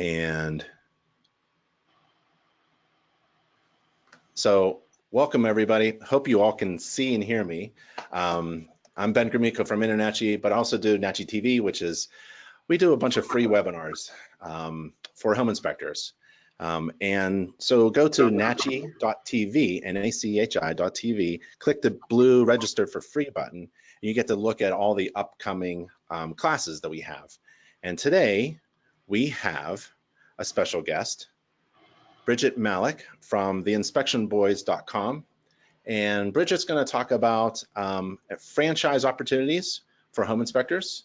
And so welcome everybody. Hope you all can see and hear me. I'm Ben Gromicko from InterNACHI, but I also do NACHI TV, which is, we do a bunch of free webinars for home inspectors. And so go to nachi.tv, NACHI.tv, click the blue register for free button, and you get to look at all the upcoming classes that we have. And today we have a special guest, Brigitte Malik from TheInspectionBoys.com. And Bridget's going to talk about franchise opportunities for home inspectors.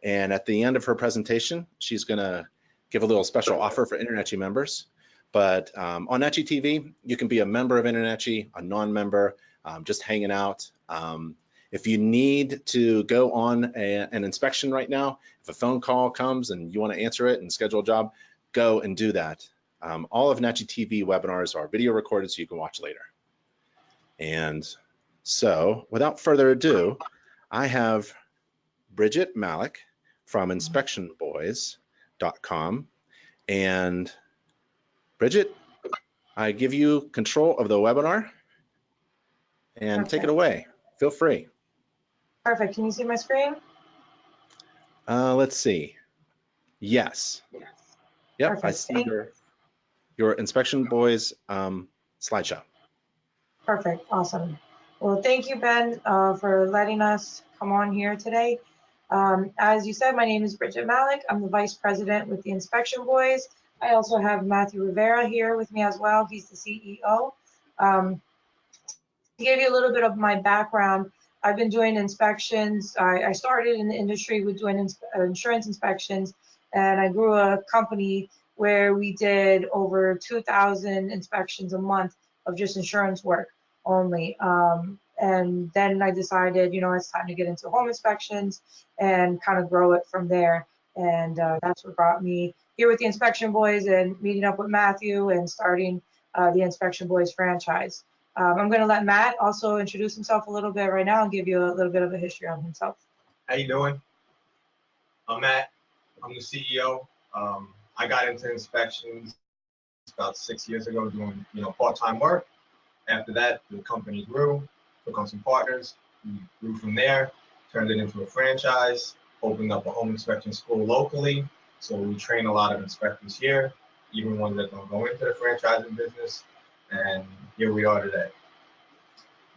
And at the end of her presentation, she's going to give a little special offer for InterNACHI members. But on NACHI TV, you can be a member of InterNACHI, a non-member, just hanging out. If you need to go on an inspection right now, if a phone call comes and you want to answer it and schedule a job, go and do that. All of NACHI TV webinars are video recorded so you can watch later. And so without further ado, I have Brigitte Malik from InspectionBoys.com. And Brigitte, I give you control of the webinar and take it away. Feel free. Perfect. Can you see my screen? Let's see. Yes. Yep, perfect. I see your Inspection Boys slideshow. Perfect. Awesome. Well, thank you, Ben, for letting us come on here today. As you said, my name is Brigitte Malik. I'm the Vice President with the Inspection Boys. I also have Matthew Rivera here with me as well. He's the CEO. To give you a little bit of my background, I've been doing inspections. I started in the industry with doing insurance inspections, and I grew a company where we did over 2,000 inspections a month of just insurance work only. And then I decided, you know, it's time to get into home inspections and kind of grow it from there. And that's what brought me here with the Inspection Boys and meeting up with Matthew and starting the Inspection Boys franchise. I'm going to let Matt also introduce himself a little bit right now and give you a little bit of a history on himself. How you doing? I'm Matt. I'm the CEO. I got into inspections about 6 years ago doing, part-time work. After that, the company grew, took on some partners, we grew from there, turned it into a franchise, opened up a home inspection school locally. So we train a lot of inspectors here, even ones that don't go into the franchising business. And here we are today.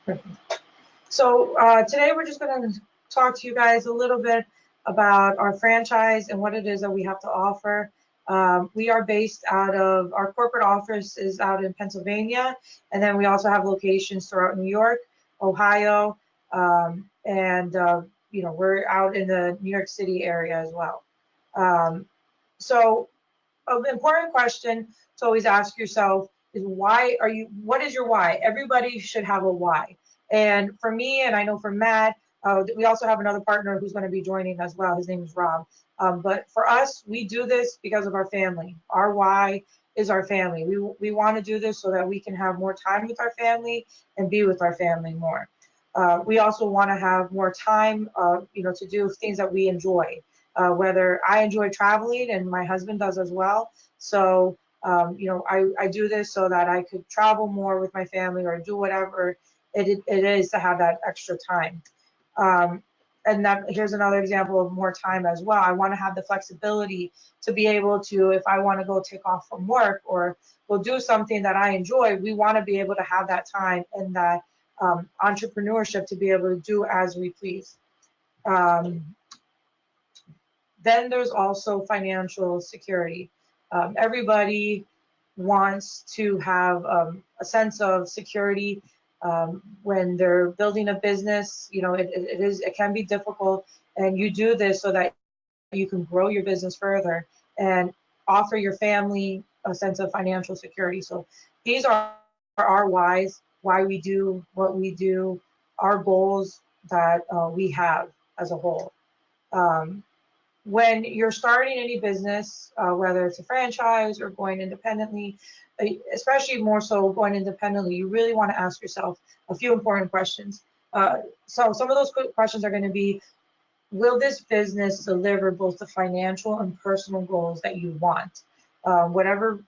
Perfect. So today we're just going to talk to you guys a little bit about our franchise and what it is that we have to offer. We are based out of, our corporate office is out in Pennsylvania, and then we also have locations throughout New York, Ohio, and we're out in the New York City area as well. So an important question to always ask yourself is what is your why? Everybody should have a why. And for me, and I know for Matt, we also have another partner who's going to be joining as well. His name is Rob. But for us, we do this because of our family. Our why is our family. We want to do this so that we can have more time with our family and be with our family more. We also want to have more time, to do things that we enjoy. Whether I enjoy traveling and my husband does as well. So, I do this so that I could travel more with my family or do whatever it is to have that extra time. And here's another example of more time as well. I want to have the flexibility to be able to, if I want to go take off from work or go do something that I enjoy, we want to be able to have that time and that entrepreneurship to be able to do as we please. Then there's also financial security. Everybody wants to have a sense of security when they're building a business. It can be difficult, and you do this so that you can grow your business further and offer your family a sense of financial security. So these are our whys, why we do what we do, our goals that we have as a whole. When you're starting any business, whether it's a franchise or going independently, especially more so going independently, you really want to ask yourself a few important questions. So some of those questions are going to be, will this business deliver both the financial and personal goals that you want? whatever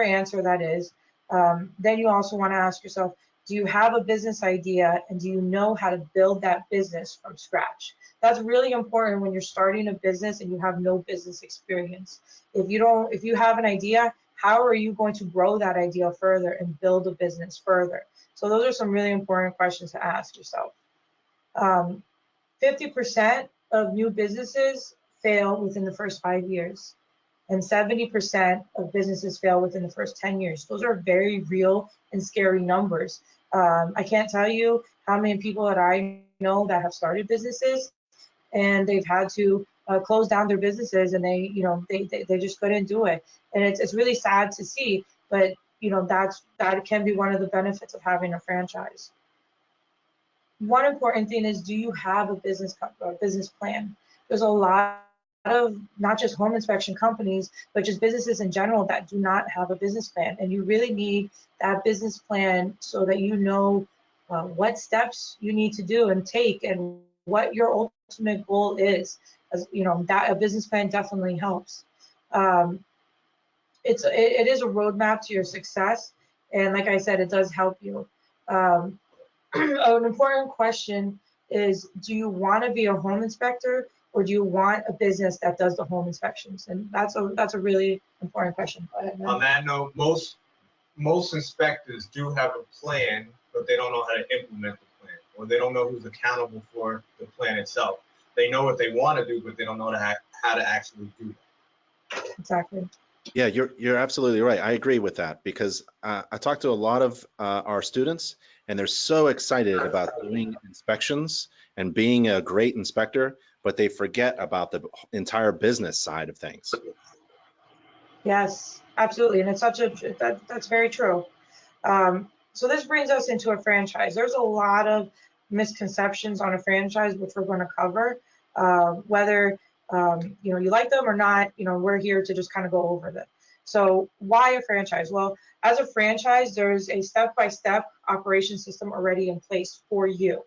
answer that is. Then you also want to ask yourself, do you have a business idea and do you know how to build that business from scratch? That's really important when you're starting a business and you have no business experience. If you have an idea, how are you going to grow that idea further and build a business further? So those are some really important questions to ask yourself. 50% of new businesses fail within the first 5 years, and 70% of businesses fail within the first 10 years. Those are very real and scary numbers. I can't tell you how many people that I know that have started businesses and they've had to close down their businesses, and they just couldn't do it. And it's really sad to see, but that can be one of the benefits of having a franchise. One important thing is, do you have a business plan? There's a lot of not just home inspection companies, but just businesses in general that do not have a business plan, and you really need that business plan so that you know what steps you need to do and take, and what your ultimate goal is. As you know, that a business plan definitely helps. It is a roadmap to your success, and like I said, it does help you. An important question is, do you want to be a home inspector, or do you want a business that does the home inspections? And that's a really important question. Go ahead, on that note, most inspectors do have a plan, but they don't know how to implement the plan, or they don't know who's accountable for the plan itself. They know what they want to do, but they don't know how to actually do that. Exactly. Yeah, you're absolutely right. I agree with that, because I talk to a lot of our students, and they're so excited about doing inspections and being a great inspector, but they forget about the entire business side of things. Yes, absolutely, and it's that's very true. So this brings us into a franchise. There's a lot of misconceptions on a franchise, which we're going to cover. Whether you like them or not, we're here to just kind of go over them. So why a franchise? Well, as a franchise, there's a step-by-step operation system already in place for you.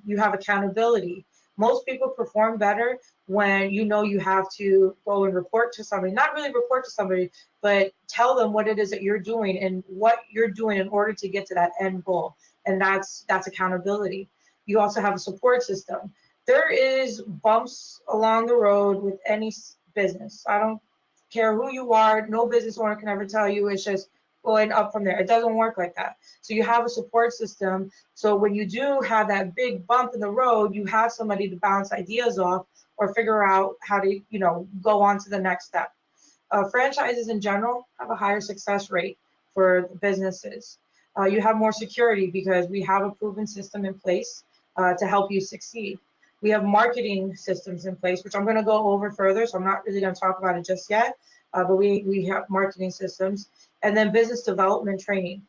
You have accountability. Most people perform better when you have to go and report to somebody, not really report to somebody, but tell them what it is that you're doing and what you're doing in order to get to that end goal. And that's accountability. You also have a support system. There is bumps along the road with any business. I don't care who you are. No business owner can ever tell you it's just going up from there. It doesn't work like that. So you have a support system. So when you do have that big bump in the road, you have somebody to bounce ideas off or figure out how to, go on to the next step. Franchises in general have a higher success rate for businesses. You have more security because we have a proven system in place to help you succeed. We have marketing systems in place, which I'm going to go over further, so I'm not really going to talk about it just yet, but we have marketing systems. And then business development training.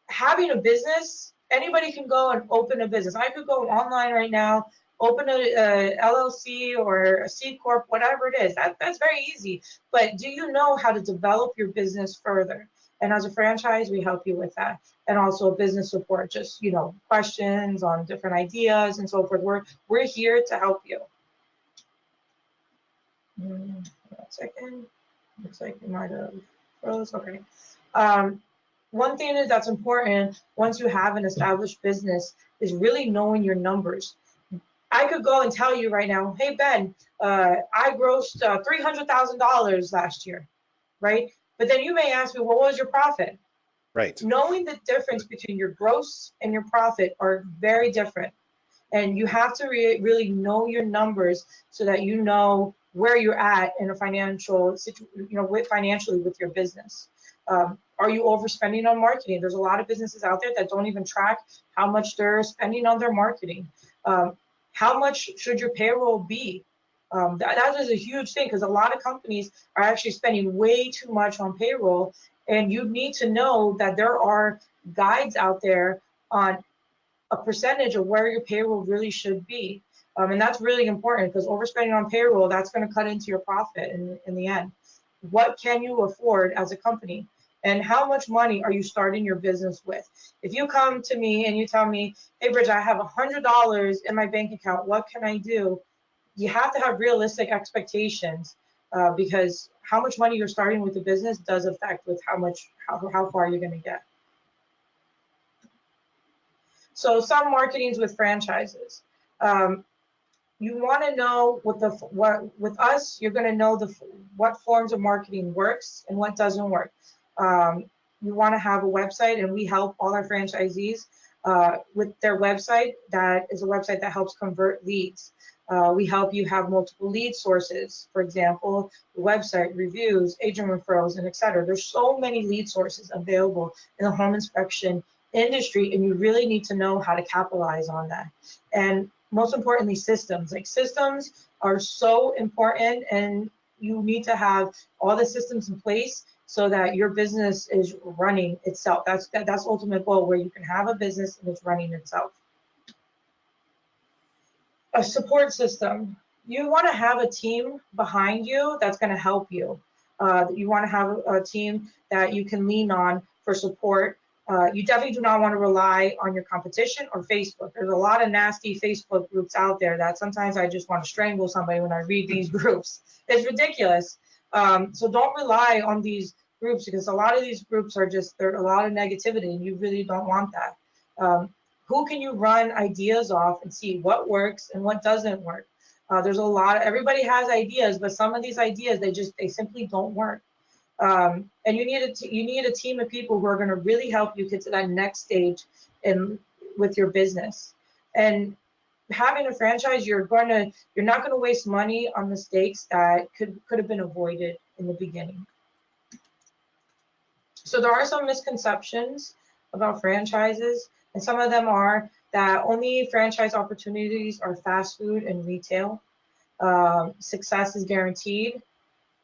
Having a business, anybody can go and open a business. I could go online right now, open a LLC or a C Corp, whatever it is. That's very easy. But do you know how to develop your business further? And as a franchise, we help you with that. And also business support, just, questions on different ideas and so forth. We're here to help you. 1 second. Looks like you might have froze. Okay. One thing that's important once you have an established business is really knowing your numbers. I could go and tell you right now, hey, Ben, I grossed $300,000 last year, right? But then you may ask me, well, what was your profit? Right. Knowing the difference between your gross and your profit are very different. And you have to really know your numbers so that you know where you're at in a financial situation, financially with your business. Are you overspending on marketing? There's a lot of businesses out there that don't even track how much they're spending on their marketing. How much should your payroll be? That is a huge thing, because a lot of companies are actually spending way too much on payroll, and you need to know that there are guides out there on a percentage of where your payroll really should be. And that's really important, because overspending on payroll, that's going to cut into your profit in the end. What can you afford as a company? And how much money are you starting your business with? If you come to me and you tell me, hey, Bridget, I have $100 in my bank account, what can I do? You have to have realistic expectations because how much money you're starting with the business does affect with how far you're going to get. So some marketings with franchises. You want to know what with us, you're going to know what forms of marketing works and what doesn't work. You want to have a website, and we help all our franchisees with their website. That is a website that helps convert leads. We help you have multiple lead sources, for example, the website, reviews, agent referrals, and etc. There's so many lead sources available in the home inspection industry, and you really need to know how to capitalize on that. And most importantly, systems. Like, systems are so important, and you need to have all the systems in place so that your business is running itself. That's the ultimate goal, where you can have a business and it's running itself. A support system. You want to have a team behind you that's going to help you. You want to have a team that you can lean on for support. You definitely do not want to rely on your competition or Facebook. There's a lot of nasty Facebook groups out there that sometimes I just want to strangle somebody when I read these groups. It's ridiculous. So don't rely on these groups, because a lot of these groups are just, there's a lot of negativity, and you really don't want that. Who can you run ideas off and see what works and what doesn't work? There's a lot, everybody has ideas, but some of these ideas, they simply don't work. And you need a team of people who are going to really help you get to that next stage with your business. And having a franchise, you're not going to waste money on mistakes that could have been avoided in the beginning. So there are some misconceptions about franchises, and some of them are that only franchise opportunities are fast food and retail. Success is guaranteed,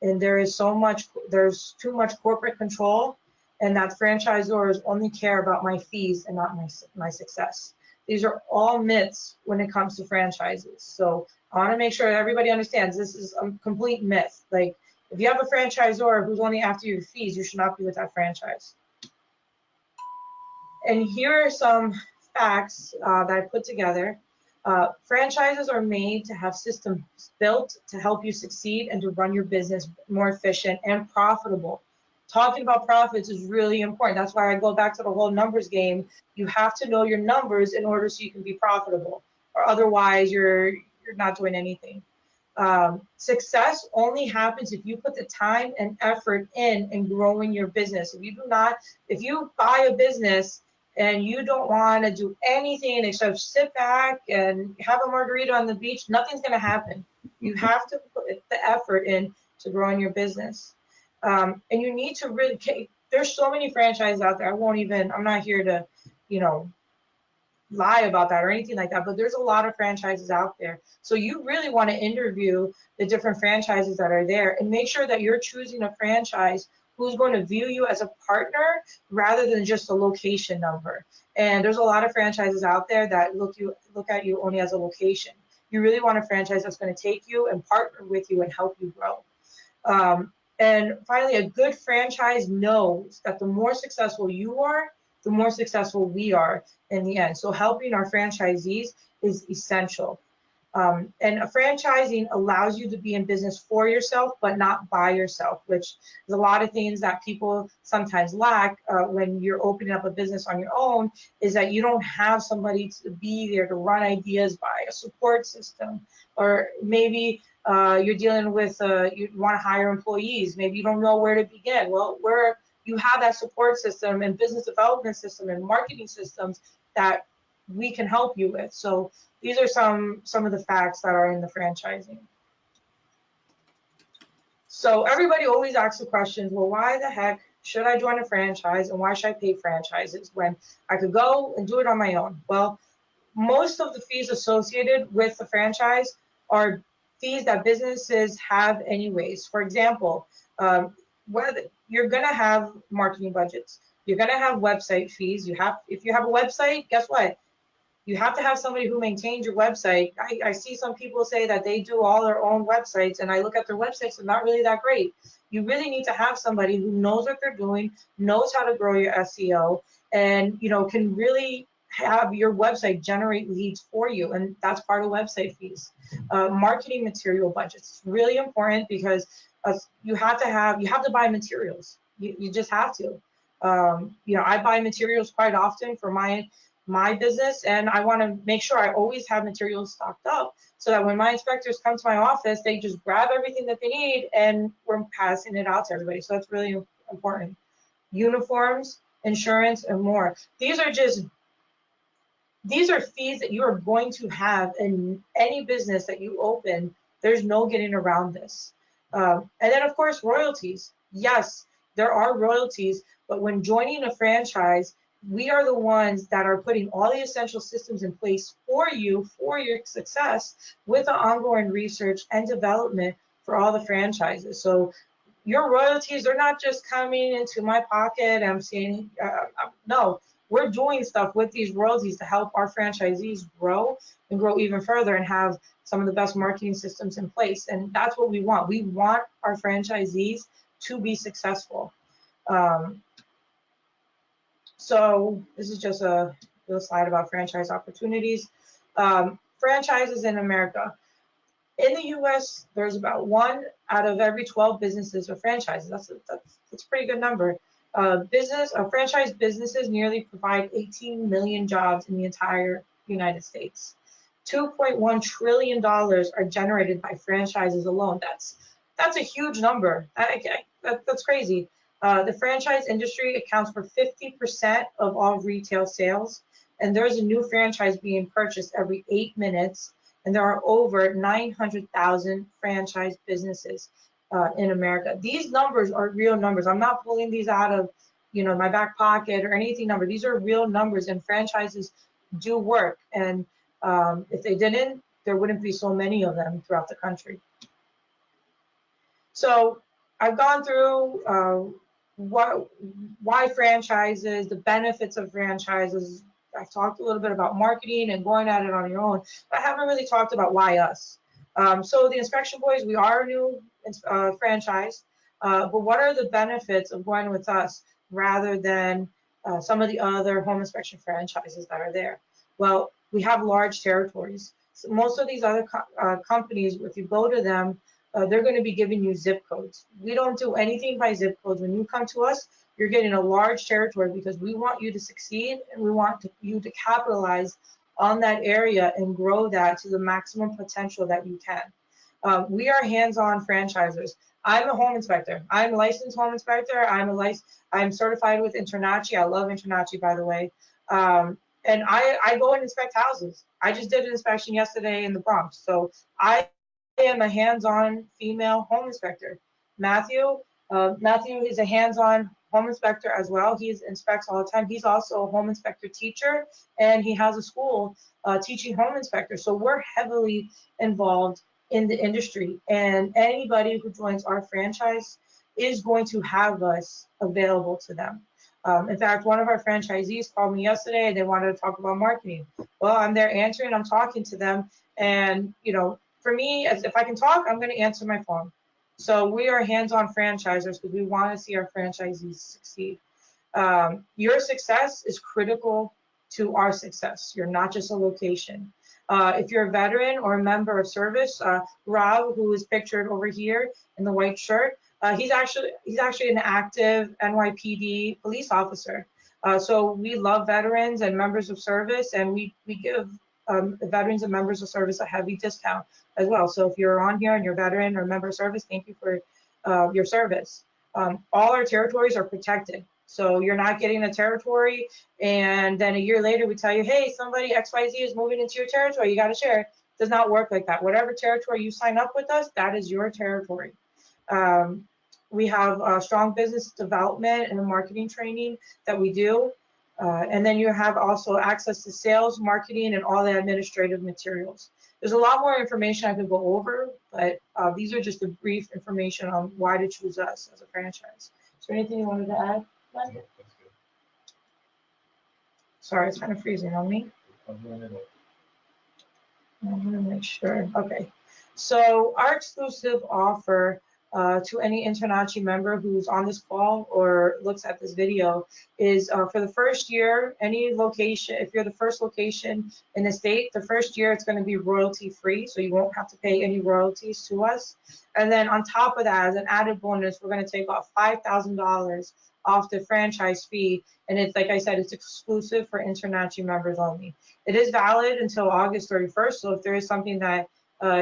and there's too much corporate control, and that franchisors only care about my fees and not my success. These are all myths when it comes to franchises. So I want to make sure everybody understands this is a complete myth. Like, if you have a franchisor who's only after your fees, you should not be with that franchise. And here are some facts that I put together. Franchises are made to have systems built to help you succeed and to run your business more efficient and profitable. Talking about profits is really important. That's why I go back to the whole numbers game. You have to know your numbers in order so you can be profitable, or otherwise you're not doing anything. Success only happens if you put the time and effort in growing your business. If you buy a business and you don't want to do anything except sit back and have a margarita on the beach, nothing's going to happen. You have to put the effort in to growing your business. And you need to really, there's so many franchises out there. I'm not here to, lie about that or anything like that, but there's a lot of franchises out there. So you really want to interview the different franchises that are there and make sure that you're choosing a franchise who's going to view you as a partner rather than just a location number. And there's a lot of franchises out there that look at you only as a location. You really want a franchise that's going to take you and partner with you and help you grow. And finally, a good franchise knows that the more successful you are, the more successful we are in the end. So helping our franchisees is essential. And franchising allows you to be in business for yourself, but not by yourself, which is a lot of things that people sometimes lack when you're opening up a business on your own, is that you don't have somebody to be there to run ideas by, a support system, or maybe you're dealing with, you want to hire employees, maybe you don't know where to begin. Well, you have that support system and business development system and marketing systems that we can help you with. So these are some of the facts that are in the franchising. So everybody always asks the questions, well, why the heck should I join a franchise, and why should I pay franchises when I could go and do it on my own? Well, most of the fees associated with the franchise are fees that businesses have anyways. For example, whether you're going to have marketing budgets, you're going to have website fees. If you have a website, guess what? You have to have somebody who maintains your website. I see some people say that they do all their own websites, and I look at their websites, they're not really that great. You really need to have somebody who knows what they're doing, knows how to grow your SEO, and can really have your website generate leads for you, and that's part of website fees. Marketing material budgets, really important, because you have to buy materials. You just have to. You know, I buy materials quite often for my business, and I want to make sure I always have materials stocked up so that when my inspectors come to my office, they just grab everything that they need and we're passing it out to everybody. So that's really important. Uniforms, insurance, and more. These are fees that you are going to have in any business that you open. There's no getting around this. And then, of course, royalties. Yes, there are royalties, but when joining a franchise, we are the ones that are putting all the essential systems in place for you, for your success, with the ongoing research and development for all the franchises. So your royalties, they're not just coming into my pocket. I'm saying, no, we're doing stuff with these royalties to help our franchisees grow and grow even further and have some of the best marketing systems in place. And that's what we want. We want our franchisees to be successful. So this is just a little slide about franchise opportunities. Franchises in America. In the U.S., there's about 1 out of every 12 businesses or franchises. That's a pretty good number. Franchise businesses nearly provide 18 million jobs in the entire United States. $2.1 trillion are generated by franchises alone. That's a huge number. That's crazy. The franchise industry accounts for 50% of all retail sales, and there's a new franchise being purchased every 8 minutes, and there are over 900,000 franchise businesses in America. These numbers are real numbers. I'm not pulling these out of, you know, my back pocket or anything number. These are real numbers, and franchises do work. And if they didn't, there wouldn't be so many of them throughout the country. So I've gone through why franchises, the benefits of franchises. I've talked a little bit about marketing and going at it on your own, but I haven't really talked about why us. So the Inspection Boys, we are a new franchise, but what are the benefits of going with us rather than some of the other home inspection franchises that are there? Well, we have large territories. So most of these other companies, if you go to them, they're going to be giving you zip codes. We don't do anything by zip codes. When you come to us, you're getting a large territory because we want you to succeed and we want you to capitalize on that area and grow that to the maximum potential that you can. We are hands-on franchisers. I'm a home inspector. I'm a licensed home inspector. I'm certified with Internachi. I love Internachi, by the way. And I go and inspect houses. I just did an inspection yesterday in the Bronx. So I am a hands-on female home inspector. Matthew is a hands-on home inspector as well. He inspects all the time. He's also a home inspector teacher, and he has a school teaching home inspectors. So we're heavily involved in the industry, and anybody who joins our franchise is going to have us available to them. In fact, one of our franchisees called me yesterday. They wanted to talk about marketing. Well, I'm there answering. I'm talking to them, and you know, for me, if I can talk, I'm going to answer my phone. So we are hands-on franchisers because we want to see our franchisees succeed. Your success is critical to our success. You're not just a location. If you're a veteran or a member of service, Rob, who is pictured over here in the white shirt, he's actually an active NYPD police officer. So we love veterans and members of service, and we give veterans and members of service a heavy discount as well. So if you're on here and you're a veteran or a member of service, thank you for your service. All our territories are protected. So you're not getting a territory and then a year later we tell you, hey, somebody XYZ is moving into your territory, you got to share. It does not work like that. Whatever territory you sign up with us, that is your territory. We have strong business development and marketing training that we do. And then you have also access to sales, marketing, and all the administrative materials. There's a lot more information I could go over, but these are just a brief information on why to choose us as a franchise. Is there anything you wanted to add, Len? No, that's good. Sorry, it's kind of freezing on me. I'm gonna make sure. Okay. So our exclusive offer to any Internachi member who's on this call or looks at this video is for the first year, any location, if you're the first location in the state, the first year it's going to be royalty free, so you won't have to pay any royalties to us. And then on top of that, as an added bonus, we're going to take off $5,000 off the franchise fee. And it's, like I said, it's exclusive for InterNACHI members only. It is valid until August 31st. So if there is something that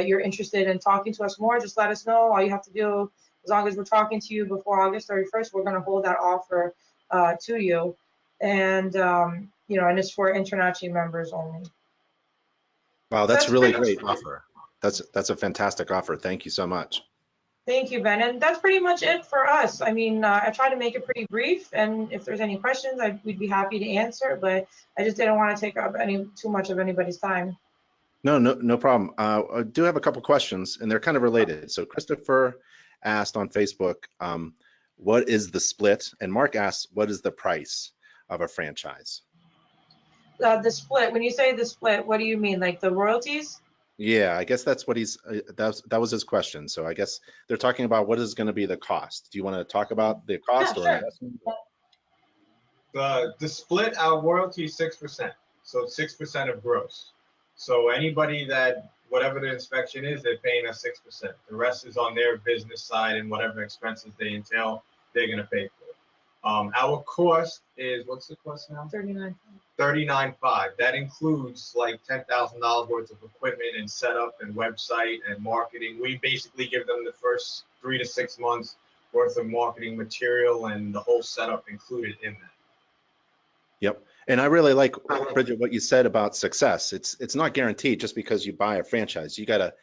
you're interested in talking to us more, just let us know. All you have to do, as long as we're talking to you before August 31st, we're going to hold that offer to you. And, you know, and it's for InterNACHI members only. Wow, that's really great offer. That's a fantastic offer. Thank you so much. Thank you, Ben. And that's pretty much it for us. I mean, I try to make it pretty brief, and if there's any questions, we'd be happy to answer, but I just didn't want to take up too much of anybody's time. No problem. I do have a couple questions, and they're kind of related. So Christopher asked on Facebook, what is the split? And Mark asked, what is the price of a franchise? The split, when you say the split, what do you mean? Like the royalties? Yeah, I guess that's what that was his question. So I guess they're talking about what is going to be the cost. Do you want to talk about the cost or investment? The split, our royalty is 6%. So 6% of gross. So anybody that, whatever the inspection is, they're paying us 6%. The rest is on their business side, and whatever expenses they entail, they're going to pay for it. Our cost is, what's the cost now? $39,500. That includes like $10,000 worth of equipment and setup and website and marketing. We basically give them the first 3 to 6 months worth of marketing material and the whole setup included in that. Yep. And I really like, Bridget, what you said about success. It's not guaranteed just because you buy a franchise. You gotta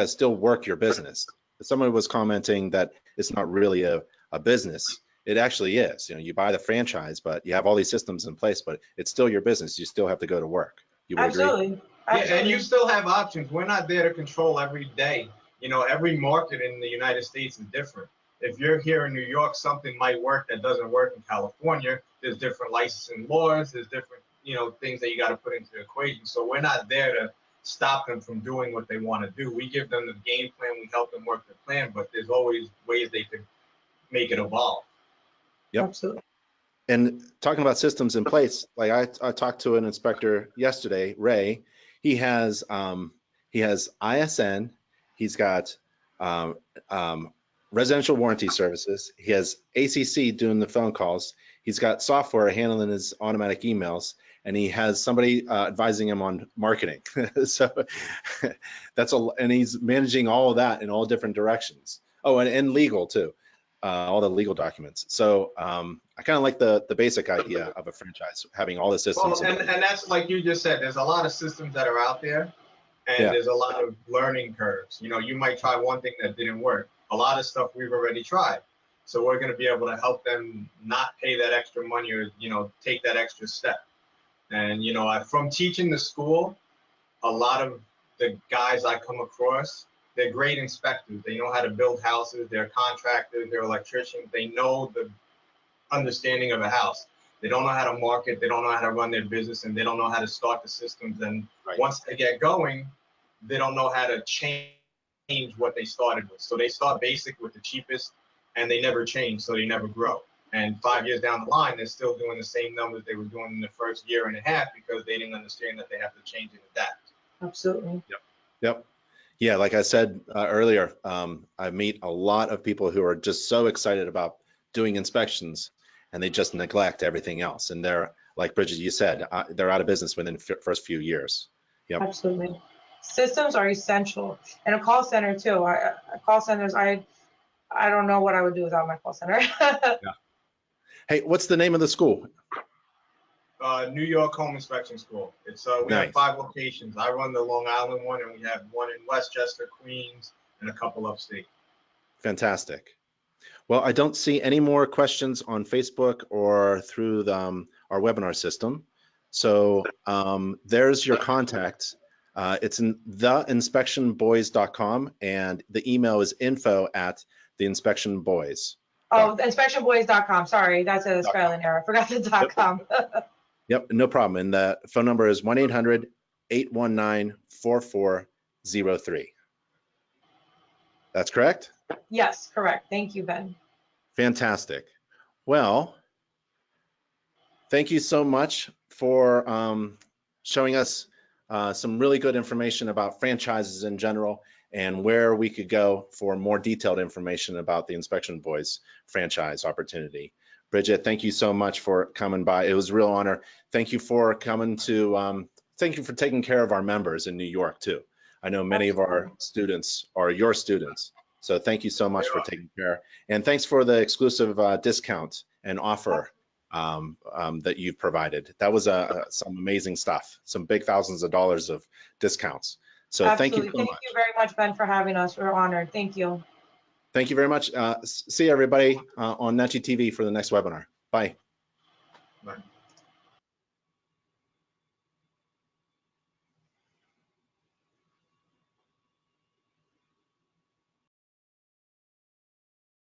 still work your business. Someone was commenting that it's not really a business. It actually is. You know, you buy the franchise, but you have all these systems in place, but it's still your business. You still have to go to work. You would Absolutely. agree? Absolutely. Yeah, and you still have options. We're not there to control every day. You know, every market in the United States is different. If you're here in New York, something might work that doesn't work in California. There's different licensing laws. There's different, you know, things that you got to put into the equation. So we're not there to stop them from doing what they want to do. We give them the game plan. We help them work the plan, but there's always ways they could make it evolve. Yep. Absolutely. And talking about systems in place, like I talked to an inspector yesterday, Ray. He has ISN. He's got residential warranty services. He has ACC doing the phone calls. He's got software handling his automatic emails, and he has somebody advising him on marketing. So and he's managing all of that in all different directions. Oh, and legal too. All the legal documents. So I kind of like the basic idea of a franchise, having all the systems. Well, and that's like you just said, there's a lot of systems that are out there, and there's a lot of learning curves. You know, you might try one thing that didn't work. A lot of stuff we've already tried. So we're going to be able to help them not pay that extra money or, you know, take that extra step. And, you know, from teaching the school, a lot of the guys I come across, they're great inspectors. They know how to build houses. They're contractors. They're electricians. They know the understanding of a house. They don't know how to market. They don't know how to run their business, and they don't know how to start the systems. And once they get going, they don't know how to change what they started with. So they start basic with the cheapest, and they never change, so they never grow. And 5 years down the line, they're still doing the same numbers they were doing in the first year and a half because they didn't understand that they have to change and adapt. Absolutely. Yep. Yeah, like I said earlier, I meet a lot of people who are just so excited about doing inspections, and they just neglect everything else. And they're, like Bridget, you said, they're out of business within the first few years. Yep. Absolutely. Systems are essential. And a call center too. Call centers, I don't know what I would do without my call center. Yeah. Hey, what's the name of the school? New York Home Inspection School. It's we have 5 locations. I run the Long Island one, and we have one in Westchester, Queens, and a couple upstate. Fantastic. Well, I don't see any more questions on Facebook or through our webinar system. So there's your contact. It's in theinspectionboys.com, and the email is info@theinspectionboys. Oh, inspectionboys.com. Sorry, that's a spelling error. I forgot the .com. Yep, no problem. And the phone number is 1-800-819-4403. That's correct? Yes, correct. Thank you, Ben. Fantastic. Well, thank you so much for showing us some really good information about franchises in general and where we could go for more detailed information about the Inspection Boys franchise opportunity. Brigitte, thank you so much for coming by. It was a real honor. Thank you for coming to, thank you for taking care of our members in New York too. I know many of our students are your students. So thank you so much for taking care. And thanks for the exclusive discount and offer that you've provided. That was some amazing stuff, some big thousands of dollars of discounts. So thank you so much. Thank you very much, Ben, for having us. We're honored. Thank you. Thank you very much. See everybody on Nachi TV for the next webinar. Bye. Bye.